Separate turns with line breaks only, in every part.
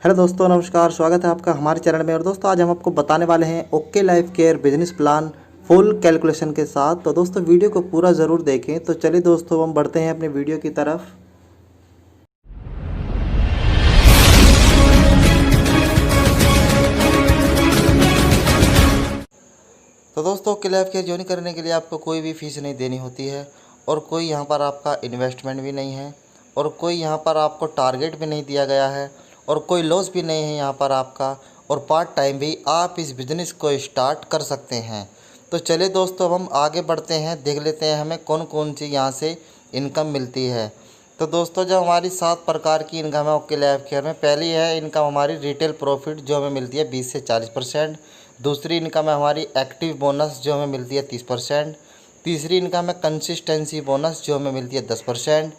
Hello दोस्तों, नमस्कार। स्वागत है आपका हमारे चैनल में। और दोस्तों, आज हम आपको बताने वाले हैं okay life care business plan full calculation के साथ। तो दोस्तों, वीडियो को पूरा ज़रूर देखें। तो चलिए दोस्तों, हम बढ़ते हैं अपने वीडियो की तरफ। तो दोस्तों, ओके लाइफ केयर ज्वाइन करने के लिए आपको कोई भी फीस नहीं देनी होती है, और कोई यहाँ पर आपका इन्वेस्टमेंट भी नहीं है, और कोई यहाँ पर आपको टारगेट भी नहीं दिया गया है, और कोई लॉस भी नहीं है यहाँ पर आपका। और पार्ट टाइम भी आप इस बिज़नेस को स्टार्ट कर सकते हैं। तो चलिए दोस्तों, अब हम आगे बढ़ते हैं, देख लेते हैं हमें कौन कौन सी यहाँ से इनकम मिलती है। तो दोस्तों, जो हमारी 7 प्रकार की इनकम है ओके लाइफ केयर में, पहली है इनकम हमारी रिटेल प्रॉफिट, जो हमें मिलती है 20 से 40%। दूसरी इनकम है हमारी एक्टिव बोनस, जो हमें मिलती है 30%। तीसरी इनकम है कंसिस्टेंसी बोनस, जो हमें मिलती है 10%।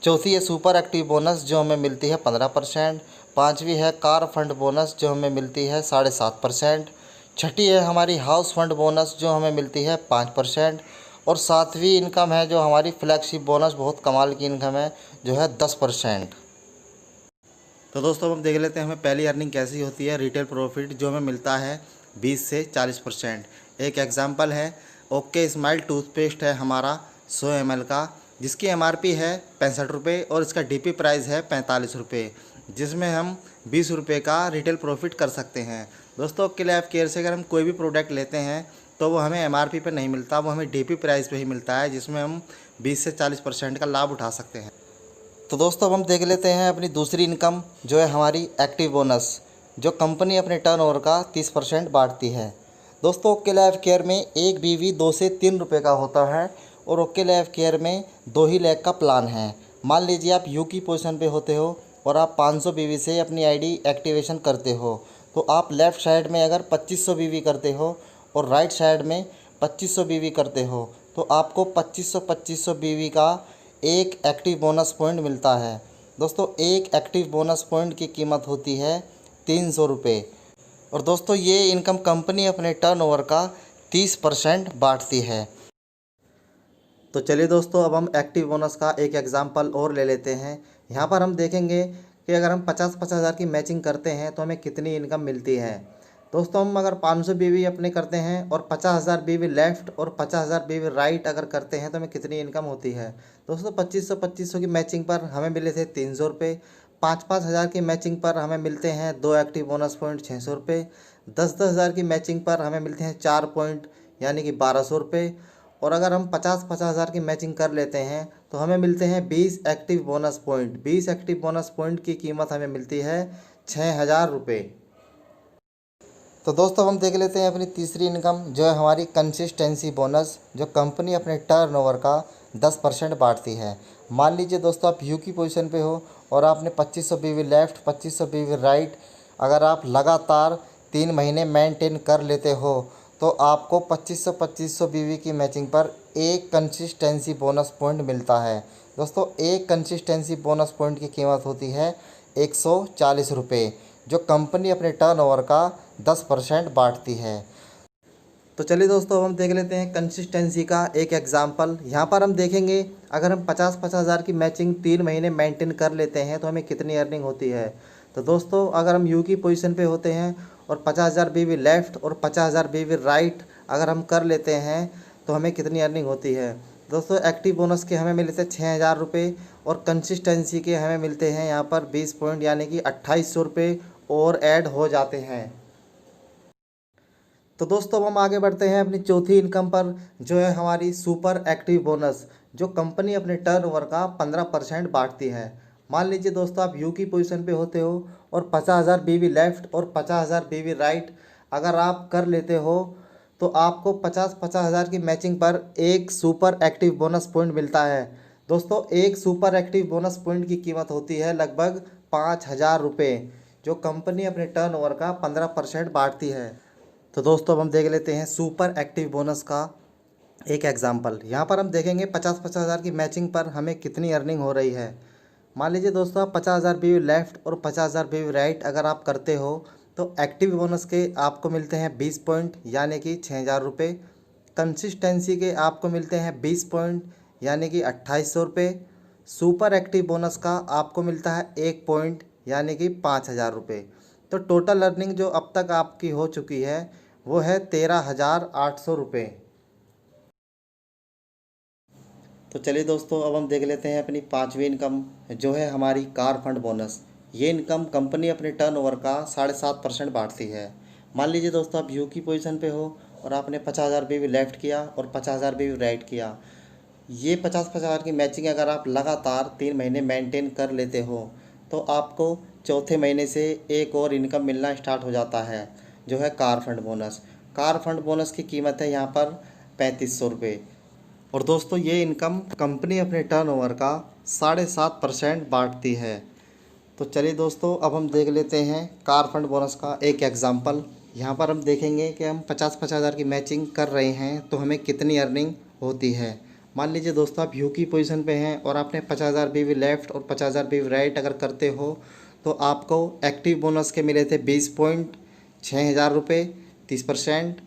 चौथी है सुपर एक्टिव बोनस, जो हमें मिलती है 15%। पाँचवीं है कार फंड बोनस, जो हमें मिलती है 7.5%। छठी है हमारी हाउस फंड बोनस, जो हमें मिलती है 5%। और सातवीं इनकम है जो हमारी फ्लैगशिप बोनस, बहुत कमाल की इनकम है, जो है 10%। तो दोस्तों, हम देख लेते हैं हमें पहली अर्निंग कैसी होती है। रिटेल प्रॉफिट, जो हमें मिलता है 20 से 40%। एक एग्जांपल है ओके स्माइल टूथपेस्ट है हमारा 100 ml का, जिसकी MRP है 65 रुपये और इसका DP प्राइस है 45 रुपये, जिसमें हम 20 रुपये का रिटेल प्रॉफिट कर सकते हैं। दोस्तों, ओके लाइफ केयर से अगर हम कोई भी प्रोडक्ट लेते हैं तो वो हमें MRP पर नहीं मिलता, वो हमें DP प्राइस पे ही मिलता है, जिसमें हम 20 से 40% का लाभ उठा सकते हैं। तो दोस्तों, अब हम देख लेते हैं अपनी दूसरी इनकम, जो है हमारी एक्टिव बोनस, जो कंपनी अपने टर्नओवर का 30% बांटती है। दोस्तों, ओके लाइफ केयर में एक बीवी 2 से 3 रुपये का होता है, और ओके लाइफ केयर में 2 ही लाख का प्लान है। मान लीजिए आप यू की पोजीशन पे होते हो और आप 500 बीवी से अपनी आईडी एक्टिवेशन करते हो, तो आप लेफ़्ट साइड में अगर 2500 बीवी करते हो और राइट साइड में 2500 बीवी करते हो, तो आपको 2500 बीवी का एक एक्टिव बोनस पॉइंट मिलता है। दोस्तों, एक एक्टिव बोनस पॉइंट की कीमत होती है 300 रुपये। और दोस्तों, ये इनकम कंपनी अपने टर्नओवर का 30% बांटती है। तो चलिए दोस्तों, अब हम एक्टिव बोनस का एक एग्जांपल और ले लेते हैं। यहाँ पर हम देखेंगे कि अगर हम 50-50 हज़ार की मैचिंग करते हैं तो हमें कितनी इनकम मिलती है। दोस्तों, हम अगर 500 बीवी अपने करते हैं और 50,000 बीवी लेफ़्ट और 50,000 बीवी राइट अगर करते हैं तो हमें कितनी इनकम होती है। दोस्तों, 2500 की मैचिंग पर हमें मिले थे 300 रुपये। 5-5 हज़ार की मैचिंग पर हमें मिलते हैं 2 एक्टिव बोनस पॉइंट 600 रुपये। 10-10 हज़ार की मैचिंग पर हमें मिलते हैं 4 पॉइंट, यानी कि 1200 रुपये। और अगर हम 50-50 हज़ार की मैचिंग कर लेते हैं तो हमें मिलते हैं 20 active bonus point. 20 active bonus point की कीमत हमें मिलती है 6,000 रुपये। तो दोस्तों, हम देख लेते हैं अपनी तीसरी इनकम, जो है हमारी कंसिस्टेंसी बोनस, जो कंपनी अपने टर्नओवर का 10% बांटती है। मान लीजिए दोस्तों, आप यू की पोजीशन पे हो और आपने 2500 बीवी लेफ़्ट 2500 बीवी राइट अगर आप लगातार 3 महीने मेंटेन कर लेते हो, तो आपको 2500 बीवी की मैचिंग पर एक कंसिस्टेंसी बोनस पॉइंट मिलता है। दोस्तों, एक कंसिस्टेंसी बोनस पॉइंट की कीमत होती है 140 रुपये, जो कंपनी अपने टर्नओवर का 10% बांटती है। तो चलिए दोस्तों, अब हम देख लेते हैं कंसिस्टेंसी का एक एग्जांपल। यहाँ पर हम देखेंगे अगर हम 50-50 हज़ार की मैचिंग 3 महीने मेंटेन कर लेते हैं तो हमें कितनी अर्निंग होती है। तो दोस्तों, अगर हम यू की पोजीशन पे होते हैं और 50,000 बीवी लेफ़्ट और 50,000 बीवी राइट अगर हम कर लेते हैं तो हमें कितनी अर्निंग होती है। दोस्तों, एक्टिव बोनस के हमें मिलते हैं 6,000 रुपये, और कंसिस्टेंसी के हमें मिलते हैं यहाँ पर 20 पॉइंट, यानी कि 2800 रुपये और ऐड हो जाते हैं। तो दोस्तों, अब हम आगे बढ़ते हैं अपनी चौथी इनकम पर, जो है हमारी सुपर एक्टिव बोनस, जो कंपनी अपने टर्नओवर का 15% बांटती है। मान लीजिए दोस्तों, आप यू की पोजीशन पे होते हो और 50,000 बीवी लेफ़्ट और 50,000 बीवी राइट अगर आप कर लेते हो, तो आपको 50-50 हज़ार की मैचिंग पर एक सुपर एक्टिव बोनस पॉइंट मिलता है। दोस्तों, एक सुपर एक्टिव बोनस पॉइंट की कीमत होती है लगभग 5,000 रुपये, जो कंपनी अपने टर्नओवर का 15% बांटती है। तो दोस्तों, अब हम देख लेते हैं सुपर एक्टिव बोनस का एक एग्जांपल। यहाँ पर हम देखेंगे 50-50 हज़ार की मैचिंग पर हमें कितनी अर्निंग हो रही है। मान लीजिए दोस्तों, आप 50,000 बीवी लेफ़्ट और 50,000 बीवी राइट अगर आप करते हो, तो एक्टिव बोनस के आपको मिलते हैं 20 पॉइंट, यानी कि 6,000 रुपये। कंसिस्टेंसी के आपको मिलते हैं 20 पॉइंट, यानी कि 2800 रुपये। सुपर एक्टिव बोनस का आपको मिलता है 1 पॉइंट, यानी कि 5,000 रुपये। तो टोटल अर्निंग जो अब तक आपकी हो चुकी है वो है 13,800 रुपये। तो चलिए दोस्तों, अब हम देख लेते हैं अपनी पांचवी इनकम, जो है हमारी कार फंड बोनस। ये इनकम कंपनी अपने टर्नओवर का 7.5% बांटती है। मान लीजिए दोस्तों, आप यू की पोजीशन पे हो और आपने 50,000 रुपये भी लेफ्ट किया और 50,000 रुपये भी राइट किया। ये 50,000 की मैचिंग अगर आप लगातार 3 महीने मेंटेन कर लेते हो तो आपको चौथे महीने से एक और इनकम मिलना स्टार्ट हो जाता है, जो है car fund bonus. Car fund bonus की कीमत है यहाँ पर 3500 रुपये। और दोस्तों, ये इनकम कंपनी अपने टर्नओवर का 7.5% बांटती है। तो चलिए दोस्तों, अब हम देख लेते हैं कार फंड बोनस का एक एग्जांपल। यहाँ पर हम देखेंगे कि हम 50,000 की मैचिंग कर रहे हैं तो हमें कितनी अर्निंग होती है। मान लीजिए दोस्तों, आप यू की पोजीशन पे हैं और आपने 50,000 भी लेफ़्ट और 50,000 भी राइट अगर करते हो तो आपको एक्टिव बोनस के मिले थे 20,600 रुपये, 30%।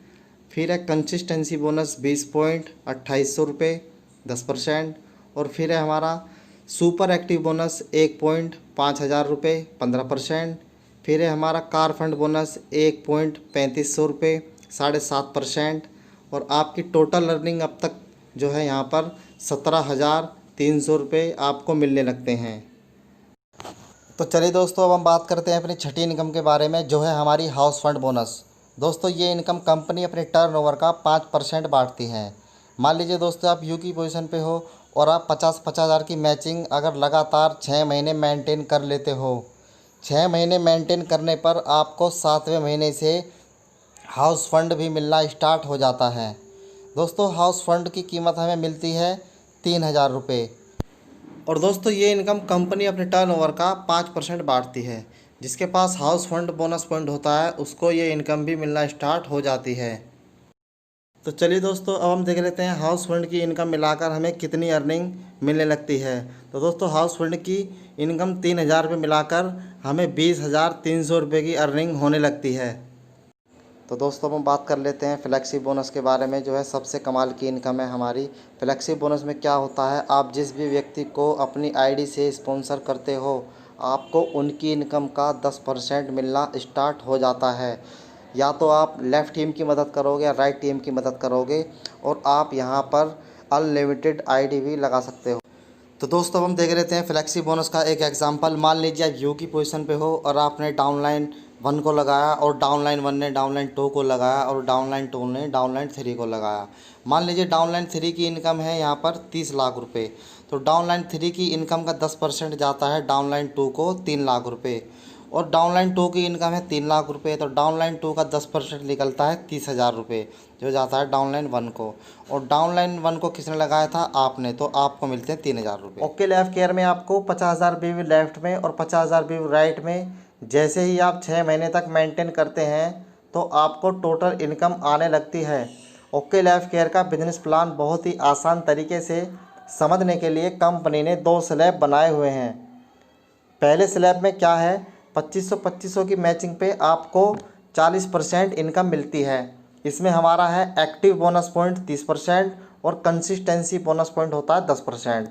फिर है कंसिस्टेंसी बोनस 20,2800 रुपये, 10%। और फिर है हमारा सुपर एक्टिव बोनस 1,500 रुपये, 15%। फिर है हमारा कार फंड बोनस 1,3500 रुपये, 7.5%। और आपकी टोटल अर्निंग अब तक जो है यहाँ पर 17,300 रुपये आपको मिलने लगते हैं। तो चलिए दोस्तों, अब हम बात करते हैं अपनी छठी इनकम के बारे में, जो है हमारी हाउस फंड बोनस। दोस्तों, ये इनकम कंपनी अपने टर्नओवर का 5% बांटती है। मान लीजिए दोस्तों, आप यू की पोजीशन पे हो और आप 50,000 की मैचिंग अगर लगातार 6 महीने मेंटेन कर लेते हो। 6 महीने मेंटेन करने पर आपको 7वें महीने से हाउस फंड भी मिलना स्टार्ट हो जाता है। दोस्तों, हाउस फंड की कीमत हमें मिलती है 3,000 रुपये। और दोस्तों, ये इनकम कंपनी अपने टर्नओवर का 5% बांटती है। जिसके पास हाउस फंड बोनस पॉइंट होता है उसको ये इनकम भी मिलना स्टार्ट हो जाती है। तो चलिए दोस्तों, अब हम देख लेते हैं हाउस फंड की इनकम मिलाकर हमें कितनी अर्निंग मिलने लगती है। तो दोस्तों, हाउस फंड की इनकम 3,000 रुपये मिलाकर हमें 20,300 रुपये की अर्निंग होने लगती है। तो दोस्तों, अब हम बात कर लेते हैं फ्लेक्सी बोनस के बारे में, जो है सबसे कमाल की इनकम है हमारी। फ्लेक्सी बोनस में क्या होता है, आप जिस भी व्यक्ति को अपनी आईडी से स्पॉन्सर करते हो आपको उनकी इनकम का 10% मिलना स्टार्ट हो जाता है। या तो आप लेफ़्ट टीम की मदद करोगे या राइट टीम की मदद करोगे, और आप यहाँ पर अनलिमिटेड आईडी भी लगा सकते हो। तो दोस्तों, अब हम देख लेते हैं फ्लेक्सी बोनस का एक एग्जांपल। मान लीजिए आप यू की पोजीशन पे हो और आपने डाउनलाइन 1 को लगाया और डाउनलाइन 1 ने डाउनलाइन 2 को लगाया और डाउनलाइन 2 ने डाउनलाइन 3 को लगाया। मान लीजिए डाउनलाइन 3 की इनकम है यहाँ पर 30 लाख रुपये। तो डाउनलाइन 3 की इनकम का 10% जाता है डाउनलाइन 2 को 3 लाख रुपये, और डाउनलाइन 2 की इनकम है 3 लाख रुपये। तो डाउनलाइन 2 का 10% निकलता है 30,000 रुपये, जो जाता है डाउनलाइन 1 को। और डाउनलाइन 1 को किसने लगाया था, आपने, तो आपको मिलते हैं 3,000 रुपये। ओके लेफ्ट केयर में आपको 50,000 भी लेफ्ट में और 50,000 भी राइट में जैसे ही आप 6 महीने तक मेंटेन करते हैं तो आपको टोटल इनकम आने लगती है। ओके लाइफ केयर का बिजनेस प्लान बहुत ही आसान तरीके से समझने के लिए कंपनी ने 2 स्लैब बनाए हुए हैं। पहले स्लैब में क्या है, 2500 की मैचिंग पे आपको 40% इनकम मिलती है। इसमें हमारा है एक्टिव बोनस पॉइंट 30% और कंसिस्टेंसी बोनस पॉइंट होता है 10%।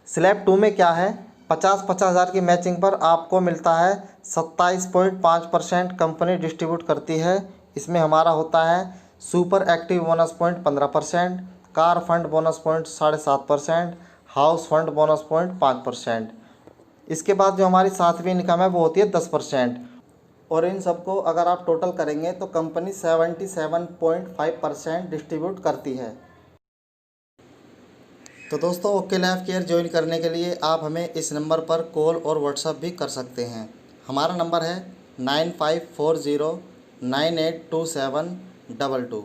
स्लैब 2 में क्या है, 50,000 की मैचिंग पर आपको मिलता है 27.5% कंपनी डिस्ट्रीब्यूट करती है। इसमें हमारा होता है super active bonus point 15%, car fund bonus point 7.5%, house fund bonus point 5%। इसके बाद जो हमारी 7वीं इनकम है वो होती है 10%। और इन सबको अगर आप टोटल करेंगे तो कंपनी 77.5% डिस्ट्रीब्यूट करती है। तो दोस्तों, ओके लाइफ केयर ज्वाइन करने के लिए आप हमें इस नंबर पर कॉल और व्हाट्सएप भी कर सकते हैं। हमारा नंबर है 9540982722।